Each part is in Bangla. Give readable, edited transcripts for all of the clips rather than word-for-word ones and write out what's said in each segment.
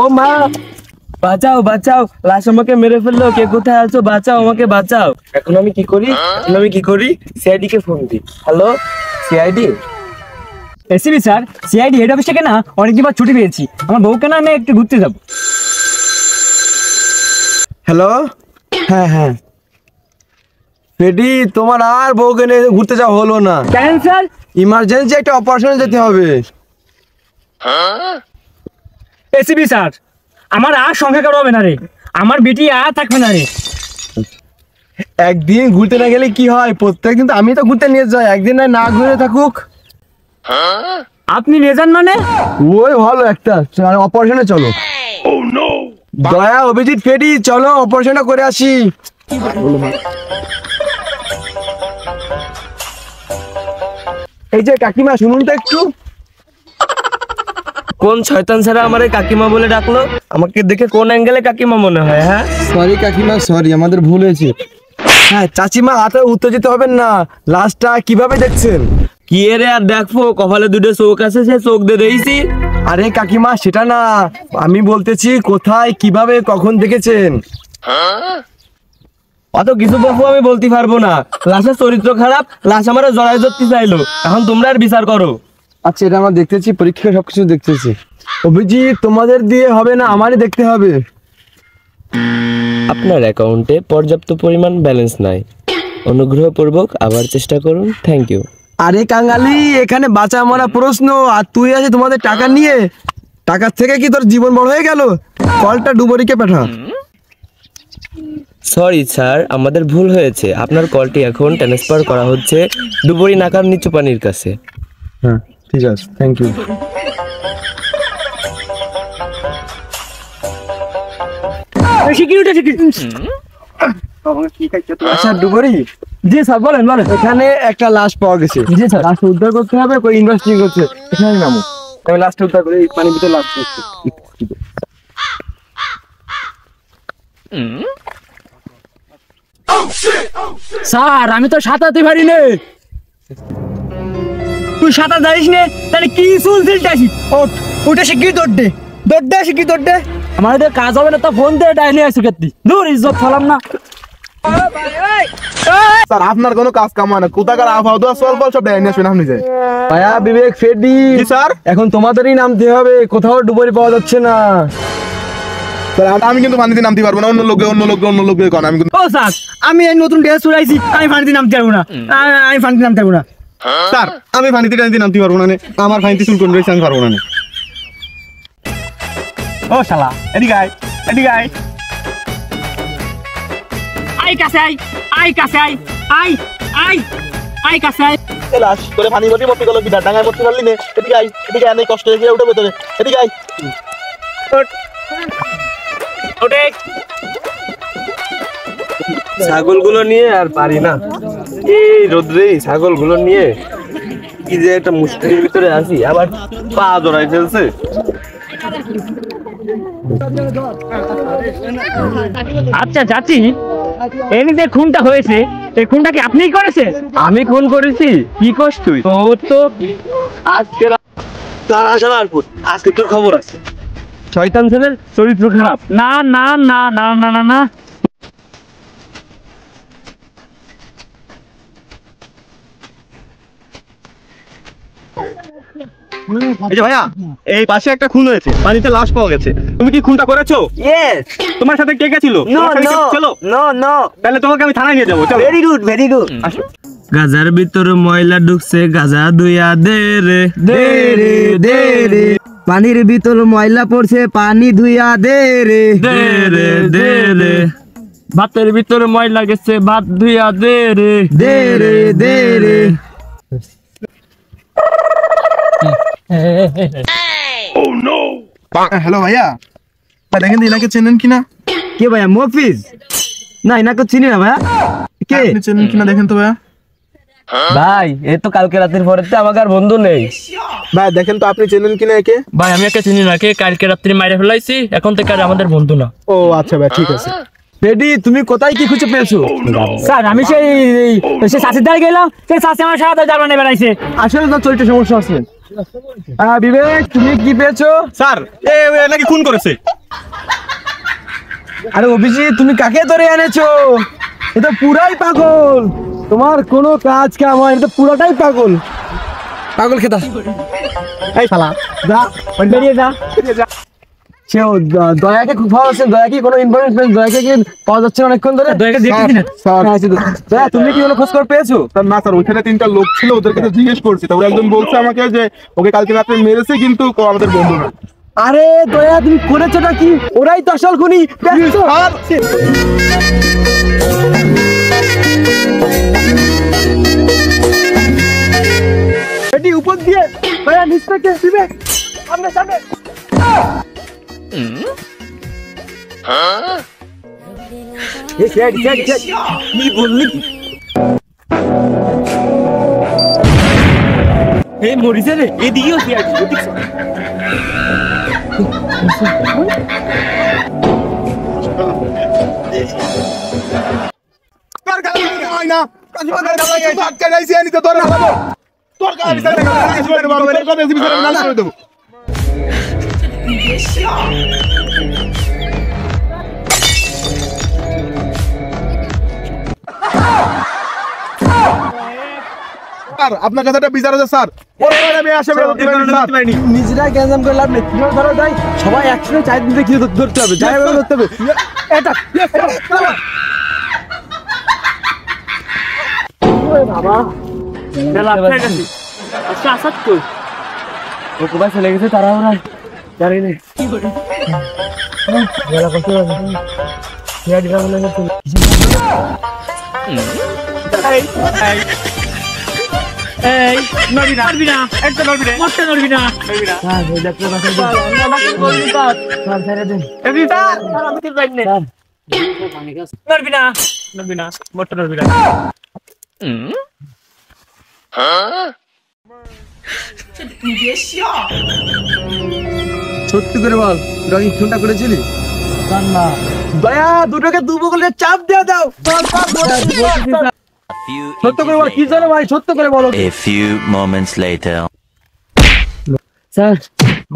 ও মা, বাঁচাও বাঁচাও, লাশ আমাকে মেরে ফেললো, কে কোথায় আছো, বাঁচাও আমাকে বাঁচাও। এখন আমি কি করি? সিআইডি কে ফোন দিই। Hello CID. ACB sir, CID head office থেকে না অনেকদিন পর ছুটি পেয়েছি, আমার বউকে না আমি একটু ঘুরতে যাবো। হ্যালো, হ্যাঁ ফেডি, তোমার আর বউকে নিয়ে ঘুরতে যাওয়া হলো না। কেন স্যার? ইমার্জেন্সি একটা অপারেশনে যেতে হবে। এসিবি স্যার, আমার আর সংখ্যা কারো হবে না রে, আমার বেটি আর থাকবে না রে। একদিন ঘুরতে না গেলে কি হয়, প্রত্যেকদিন তো আমি তো ঘুরতে নিয়ে যাই, একদিন না ঘুরে থাকুক। আপনি নিয়ে যান মানে? ওই ভালো একটা অপারেশনে চলো। দয়া, অভিজিৎ, ফেডি, চলো অপারেশনটা করে আসি। এই যে কাকিমা, শুনুন তো একটু। কোন শয়তান ছাড়া আমারে কাকিমা বলে ডাকলো? আমাকে দেখে কোন অ্যাঙ্গেলে কাকিমা মনে হয়? হ্যাঁ সরি কাকিমা, সরি, আমাদের ভুল হয়েছে। হ্যাঁ চাচিমা, হাতে উত্তেজিত হবেন না, লাশটা কিভাবে দেখছেন? কি রে, আর দেখবো, কপালে দুটো চোখ আছে, সে চোখ দিয়ে দেখছি। আরে কাকিমা, সেটা না, আমি বলতেছি কোথায়, কিভাবে, কখন দেখেছেন? অত কিছু দেখবো আমি বলতে পারবো না, লাশের চরিত্র খারাপ, লাশ আমার জড়াই ধরতে চাইলো, এখন তোমরা আর বিচার করো। আচ্ছা, এটা আমরা দেখতেছি, পরীক্ষা সবকিছু দেখতেছি। অভিজিৎ, তোমাদের দিয়ে হবে না, আমারই দেখতে হবে। আপনার অ্যাকাউন্টে পর্যাপ্ত পরিমাণ ব্যালেন্স নাই, অনুগ্রহপূর্বক আবার চেষ্টা করুন, থ্যাংক ইউ। আরে কাঙ্গালি, এখানে বাঁচা মরা প্রশ্ন, আর তুই আছে তোমাদের টাকা নিয়ে। টাকার থেকে কি তোর জীবন বড় হয়ে গেল? কলটা ডুবরিকে পাঠা। সরি স্যার, আমাদের ভুল হয়েছে, আপনার কলটি এখন ট্রান্সফার করা হচ্ছে ডুবরি নাকার নিচু পানির কাছে। হ্যাঁ ঠিক আছে, থ্যাংক ইউ। আচ্ছা ডুবরি। জি স্যার, বলেন বলেন। এখানে একটা লাশ পাওয়া গেছে। জি স্যার। লাশ উদ্ধার করতে হবে, কই ইনভেস্টিগেশন করছে, এখানে নামো। আমি লাশটা উদ্ধার করে এই পানির ভিতরে লাশ করছি। স্যার, আমি তো সাঁতারতে পারি না। তুই সাঁতার জানিস না, তাহলে কি চুলছিলটাছি? ওটা শিখি দৌড়ে দৌড়ে শিখি দৌড়ে। আমার তো কাজ হবে না, তো ফোন দিয়ে ডাইনি আসু কেতি দূর, ইজ্জত ফেলাম না। স্যার আপনার কোনো কাজ কাম না, কোথাকার আবহাওয়া সল বল সব ডাইনি আসবেন আপনি। যায় ভাইয়া, বিবেক, ফেডি, স্যার এখন তোমাদেরই নামতে হবে, কোথাও ডুবরি পাওয়া যাচ্ছে না। স্যার আমি কিন্তু পানিতে নামতে পারবো না, অন্য লোকে কোন আমি কিন্তু। ও স্যার, আমি এই নতুন ড্রেস চড়াইছি, আমি পানিতে নামতে পারবো না, আমি পানিতে নামতে পারবো না। স্যার আমি পানিতে নামতে পারবো না, আমার পানিতে চুল কোন রয়েছে আমি পারবো না। ও শালা, এদিকে আয়, এদিকে আয়। আই কাছে আই, আই কাছে আই, আই আই আই কাছে আই। লাশ তোরে পানি ভর্তি মরতে গেল, বিধার ডাঙায় মরতে পারলি না। এদিকে আয়, এদিকে আয়, কষ্ট হয়ে উঠে ভেতরে, এদিকে আয়। ওঠে। ছাগলগুলো নিয়ে আর পারি না, এই রোদ্রে ছাগলগুলো নিয়ে কি যে একটা মুশকিলের ভিতরে আছি, আবার পা জড়াই ফেলছে। আচ্ছা চাচি, এই যে খুনটা হয়েছে, এই খুনটা কি আপনিই করেছেন? আমি খুন করেছি? কি করছ তুই? তোর তো আজকে আজকে তোর খবর আছে, শয়তান ছেলের চরিত্র খারাপ। না না না না না না না, এই যে ভাইয়া, এই পাশে একটা খুন হয়েছে, পানিতে লাশ পাওয়া গেছে, তুমি কি খুনটা করেছো? ইয়েস। তোমার সাথে কে কে ছিল? চলো নো, তাহলে তোমাকে আমি থানায় নিয়ে যাবো, চলো। Very good very good. আসো। গাজার ভিতর ময়লা ঢুকছে, গাজা ধুইয়া দে রে দে রে দে রে, পানির ভিতর ময়লা পড়ছে, পানি ধুইয়া দে রে দে রে দে রে, ভাতের ভিতর ময়লা গেছে, ভাত ধুইয়া দে রে দে রে দে রে। হ্যালো ভাইয়া, দেখেন তো এনাকে চেনেন কিনা? কে ভাইয়া, মফিজ? না, এনাকে চিনি না ভাইয়া। কে? আপনি চেনেন কিনা দেখেন তো ভাইয়া। ভাই, এই তো কালকে রাতের পরে তো আমার আর বন্ধু নেই। ভাই দেখেন তো আপনি চেনেন কিনা একে? ভাই, আমি একে চিনি না, কে কালকে রাত্রি মাইরে ফেলাইছি, এখন থেকে আর আমাদের বন্ধু না। ও আচ্ছা ভাই, ঠিক আছে। ফেডি, তুমি কোথায় কি খুঁজে পেয়েছো? স্যার, আমি সেই চাষির দ্বারা গেলাম, সেই চাষি আমার সাথে জার্মানি বেড়াইছে। আসলে তো চরিত্র সমস্যা আছে, বিবেক তুমি কি পেয়েছো? স্যার এ নাকি খুন করেছে। আরে অভিজিৎ তুমি কাকে ধরে এনেছো? এটা পুরাই পাগল, তোমার কোনো কাজ কাম হয়, এটা পুরোটাই পাগল, পাগল খেতা। এই শালা যা বেরিয়ে যা। সেও দয়াকে খুব ভালো আছে, দয়া কি কোনো ইনফরমেশন, দয়াকে কি পাওয়া যাচ্ছে না অনেকক্ষণ ধরে? দয়াকে দেখতেছি না। দয়া তুমি কি কোনো খোঁজ খবর পেয়েছো? স্যার না স্যার, ওইখানে 3টা লোক ছিল, ওদেরকে তো জিজ্ঞেস করছি, তারপরে একজন বলছে আমাকে যে ওকে কালকে রাতে মেরেছে, কিন্তু ও আমাদের বন্ধু না। আরে দয়া তুমি করেছোটা কি? ওরাই তো আসল খুনি। এটি উপর দিয়ে দয়া নিচ থেকে বিবেক সামনে সামনে। কি বললি? এই মরিছে রে, এদিকেও সিআইডি। তোর গালি হয় না, কাজীবাজার গালায় এই আটকে রাইছি, আনি তো তোর হালাবো। তোর গালি বিচারে কাজীবাজার বাবা, তোর কথা বিচারে না করে দেব। স্যার আপনার কাছে একটা বিচার আছে স্যার। ওরে আমি আসামি ধরতে পারিনি স্যার। নিজেরা গ্যাঞ্জাম করে লাভ নেই, কিভাবে ধরা যায়? সবাই একসাথে চাই দিতে কি ধরতে হবে, যাই ভাবে ধরতে হবে। এটা বাবা ও কোথায় চলে গেছে তারা ওরা জানি না। সত্যি করে বল, তোরা কি খুনটা করেছিলি? দয়া দুটোকে দু বগলে চাপ দিয়ে দাও। সত্য করে বল, কি জানো ভাই, সত্য করে বলো। A few moments later. Sir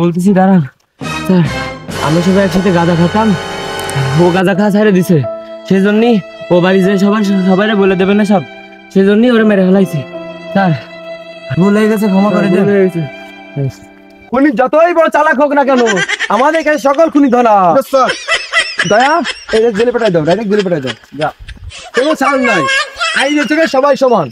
বলতেছি দাঁড়ান স্যার, আমরা সবাই একসাথে গাঁজা খেতাম, ও গাঁজা খাওয়া ছেড়ে দিছে, সেজন্যই ও বাড়ি যে সবাই বলে দেবে না সব, সেজন্যই ওরা মেরে ফেলাইছে। স্যার ভুল হয়ে গেছে, ক্ষমা করে দেন। খুনি যতই বড় চালাক হোক না কেন, আমাদের এখানে সকল খুনি ধরা। স্যার দয়া এটা জেলে পাঠাই দাও, ডাইরেক্ট জেলে পাঠাই দাও, যা, কোনো ছাড় নাই, আইনের চোখে সবাই সমান।